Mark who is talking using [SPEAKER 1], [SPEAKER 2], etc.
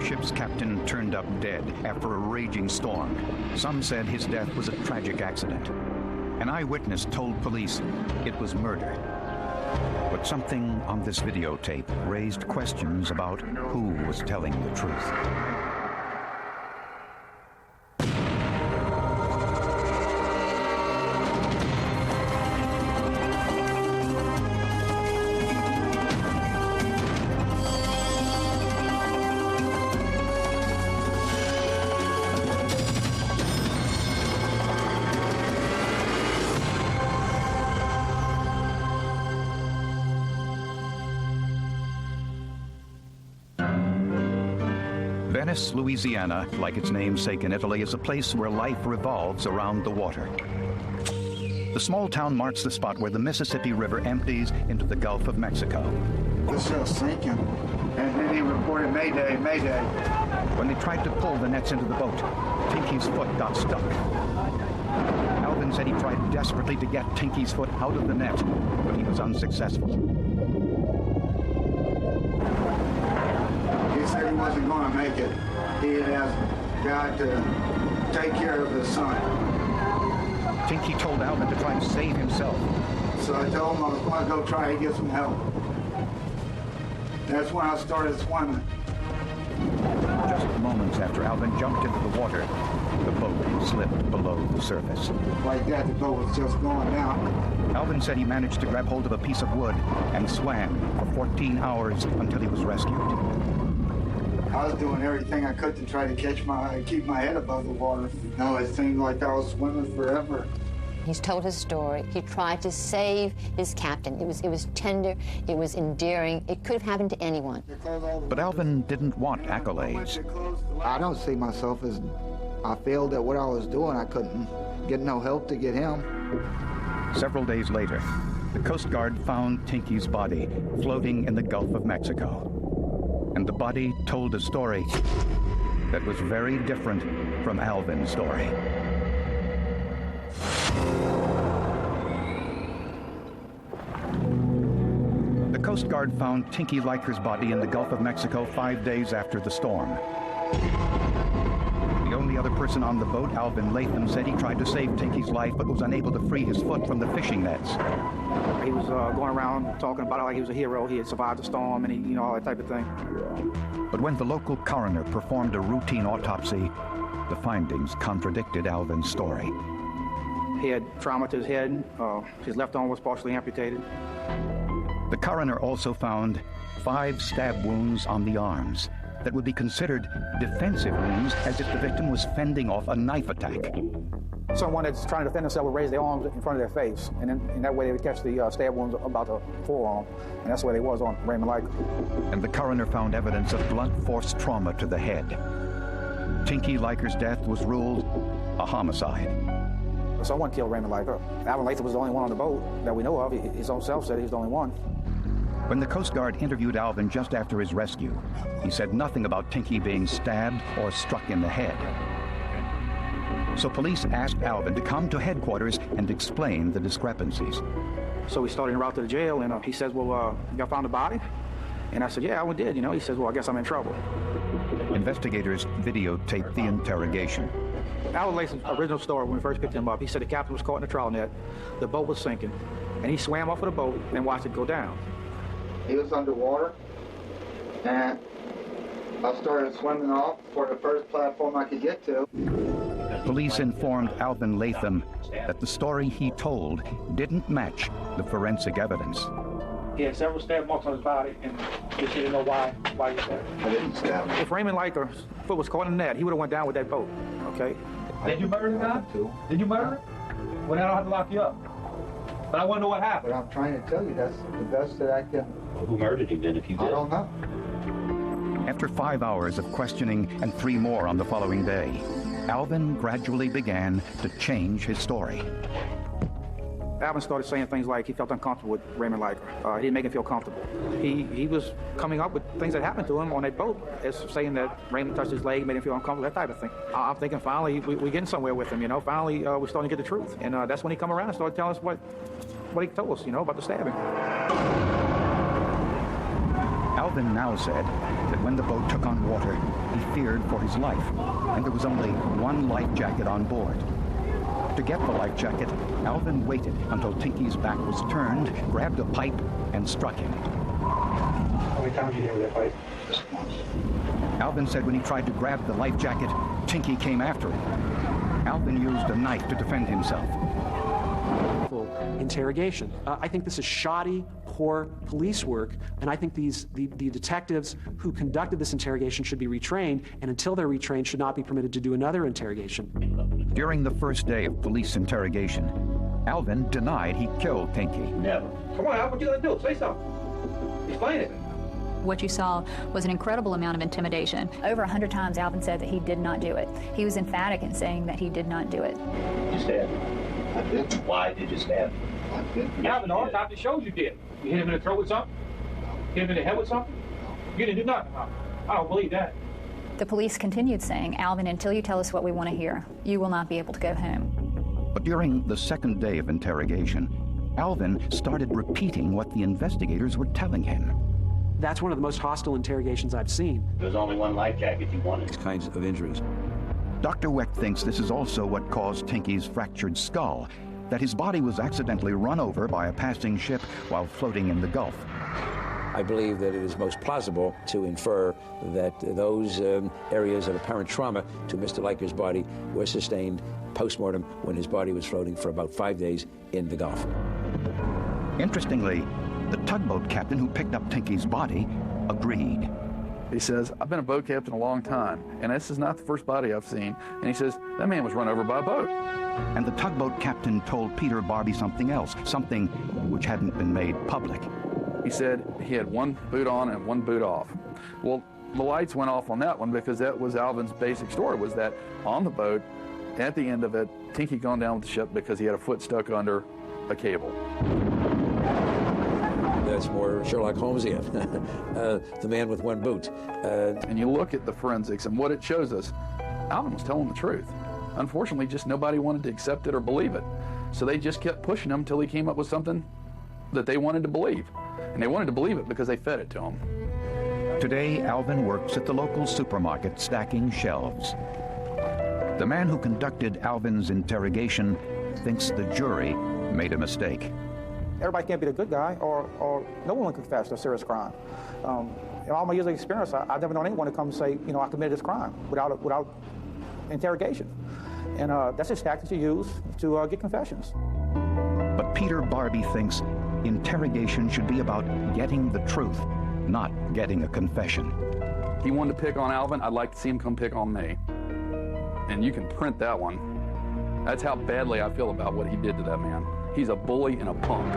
[SPEAKER 1] ship's captain turned up dead after a raging storm. Some said his death was a tragic accident. An eyewitness told police it was murder. But something on this videotape raised questions about who was telling the truth. Venice, Louisiana, like its namesake in Italy, is a place where life revolves around the water. The small town marks the spot where the Mississippi River empties into the Gulf of Mexico.
[SPEAKER 2] The ship's sinking, and then he reported Mayday, Mayday.
[SPEAKER 1] When they tried to pull the nets into the boat, Tinky's foot got stuck. Alvin said he tried desperately to get Tinky's foot out of the net, but he was unsuccessful.
[SPEAKER 2] He said he wasn't going to make it. He had asked God to take care of his son.
[SPEAKER 1] Tinky told Alvin to try to save himself.
[SPEAKER 2] So I told him I was going to go try to get some help. That's when I started swimming.
[SPEAKER 1] Just moments after Alvin jumped into the water, the boat slipped below the surface.
[SPEAKER 2] Like that, the boat was just going down.
[SPEAKER 1] Alvin said he managed to grab hold of a piece of wood and swam for 14 hours until he was rescued.
[SPEAKER 2] I was doing everything I could to try to keep my head above the water. No, it seemed like I was swimming forever.
[SPEAKER 3] He's told his story. He tried to save his captain. It was tender, it was endearing. It could have happened to anyone.
[SPEAKER 1] But Alvin didn't want accolades.
[SPEAKER 2] I don't see myself as, I failed at what I was doing. I couldn't get no help to get him.
[SPEAKER 1] Several days later, the Coast Guard found Tinky's body floating in the Gulf of Mexico. And the body told a story that was very different from Alvin's story. The Coast Guard found Tinky Liker's body in the Gulf of Mexico 5 days after the storm. The only other person on the boat, Alvin Latham, said he tried to save Tinky's life but was unable to free his foot from the fishing nets.
[SPEAKER 4] He was going around talking about it like he was a hero. He had survived the storm and all that type of thing.
[SPEAKER 1] But when the local coroner performed a routine autopsy, the findings contradicted Alvin's story.
[SPEAKER 4] He had trauma to his head. His left arm was partially amputated.
[SPEAKER 1] The coroner also found 5 stab wounds on the arms that would be considered defensive wounds, as if the victim was fending off a knife attack.
[SPEAKER 4] Someone that's trying to defend themselves would raise their arms in front of their face, and then in that way they would catch the stab wounds about the forearm, and that's the way they was on Raymond Liker.
[SPEAKER 1] And the coroner found evidence of blunt force trauma to the head. Tinky Liker's death was ruled a homicide.
[SPEAKER 4] Someone killed Raymond Liker. Alvin Latham was the only one on the boat that we know of. His own self said he was the only one.
[SPEAKER 1] When the Coast Guard interviewed Alvin just after his rescue, he said nothing about Tinky being stabbed or struck in the head. So police asked Alvin to come to headquarters and explain the discrepancies.
[SPEAKER 4] So we started en route to the jail, and he says, well, y'all found the body? And I said, yeah, we did, He says, well, I guess I'm in trouble.
[SPEAKER 1] Investigators videotaped the interrogation.
[SPEAKER 4] Alvin Latham's original story when we first picked him up, he said the captain was caught in a trawl net, the boat was sinking, and he swam off of the boat and watched it go down.
[SPEAKER 2] He was underwater, and I started swimming off for the first platform I could get to.
[SPEAKER 1] Police informed Alvin Latham that the story he told didn't match the forensic evidence.
[SPEAKER 4] He had several stab marks on his body, and just didn't know why he stabbed.
[SPEAKER 2] I didn't stab him.
[SPEAKER 4] If Raymond Liker's foot was caught in the net, he would have went down with that boat, okay?
[SPEAKER 5] Did you murder the guy? Did you murder him? Well, then I don't have to lock you up. But I want to know what happened.
[SPEAKER 2] But I'm trying to tell you, that's the best that I can.
[SPEAKER 6] Well, who murdered him then if you did?
[SPEAKER 2] I don't know.
[SPEAKER 1] After 5 hours of questioning and 3 more on the following day, Alvin gradually began to change his story.
[SPEAKER 4] Alvin started saying things like he felt uncomfortable with Raymond Liker. He didn't make him feel comfortable. He was coming up with things that happened to him on that boat, as saying that Raymond touched his leg, made him feel uncomfortable, that type of thing. I'm thinking finally we're getting somewhere with him, Finally we're starting to get the truth. And that's when he come around and started telling us what he told us, about the stabbing.
[SPEAKER 1] Alvin now said that when the boat took on water, he feared for his life, and there was only one life jacket on board. To get the life jacket, Alvin waited until Tinky's back was turned, grabbed a pipe, and struck him.
[SPEAKER 5] How many times did you hear that fight?
[SPEAKER 2] Just once.
[SPEAKER 1] Alvin said when he tried to grab the life jacket, Tinky came after him. Alvin used a knife to defend himself.
[SPEAKER 6] Interrogation. I think this is shoddy, poor police work, and I think the detectives who conducted this interrogation should be retrained, and until they're retrained, should not be permitted to do another interrogation.
[SPEAKER 1] During the first day of police interrogation, Alvin denied he killed Tinky.
[SPEAKER 5] Never. Come on, Al, what you gonna do? Say something. Explain it.
[SPEAKER 7] What you saw was an incredible amount of intimidation.
[SPEAKER 8] Over 100 times, Alvin said that he did not do it. He was emphatic in saying that he did not do it.
[SPEAKER 5] You stabbed him.
[SPEAKER 2] I did.
[SPEAKER 5] Why did you stab him?
[SPEAKER 2] I did.
[SPEAKER 5] Alvin, all the time it shows you did. You hit him in the throat with something? Hit him in the head with something? You didn't do nothing. I don't believe that.
[SPEAKER 8] The police continued saying, Alvin, until you tell us what we want to hear, you will not be able to go home.
[SPEAKER 1] But during the second day of interrogation, Alvin started repeating what the investigators were telling him.
[SPEAKER 6] That's one of the most hostile interrogations I've seen.
[SPEAKER 9] There was only one life jacket you wanted.
[SPEAKER 10] These kinds of injuries.
[SPEAKER 1] Dr. Wecht thinks this is also what caused Tinky's fractured skull, that his body was accidentally run over by a passing ship while floating in the Gulf.
[SPEAKER 10] I believe that it is most plausible to infer that those areas of apparent trauma to Mr. Leiker's body were sustained post-mortem when his body was floating for about 5 days in the Gulf.
[SPEAKER 1] Interestingly, the tugboat captain who picked up Tinky's body agreed.
[SPEAKER 11] He says, I've been a boat captain a long time, and this is not the first body I've seen. And he says, that man was run over by a boat.
[SPEAKER 1] And the tugboat captain told Peter Barbie something else, something which hadn't been made public.
[SPEAKER 11] He said he had one boot on and one boot off. Well, the lights went off on that one because that was Alvin's basic story, was that on the boat, at the end of it, Tinky gone down with the ship because he had a foot stuck under a cable.
[SPEAKER 10] That's more Sherlock Holmesian, the man with one boot.
[SPEAKER 11] And you look at the forensics and what it shows us, Alvin was telling the truth. Unfortunately, just nobody wanted to accept it or believe it. So they just kept pushing him until he came up with something that they wanted to believe. And they wanted to believe it because they fed it to him.
[SPEAKER 1] Today, Alvin works at the local supermarket stacking shelves. The man who conducted Alvin's interrogation thinks the jury made a mistake.
[SPEAKER 4] Everybody can't be the good guy, or no one can confess to a serious crime. In all my years of experience, I've never known anyone to come and say, you know, I committed this crime without interrogation. And that's just tactics you use to get confessions.
[SPEAKER 1] But Peter Barbie thinks interrogation should be about getting the truth, not getting a confession.
[SPEAKER 11] He wanted to pick on Alvin. I'd like to see him come pick on me. And you can print that one. That's how badly I feel about what he did to that man. He's a bully and a punk.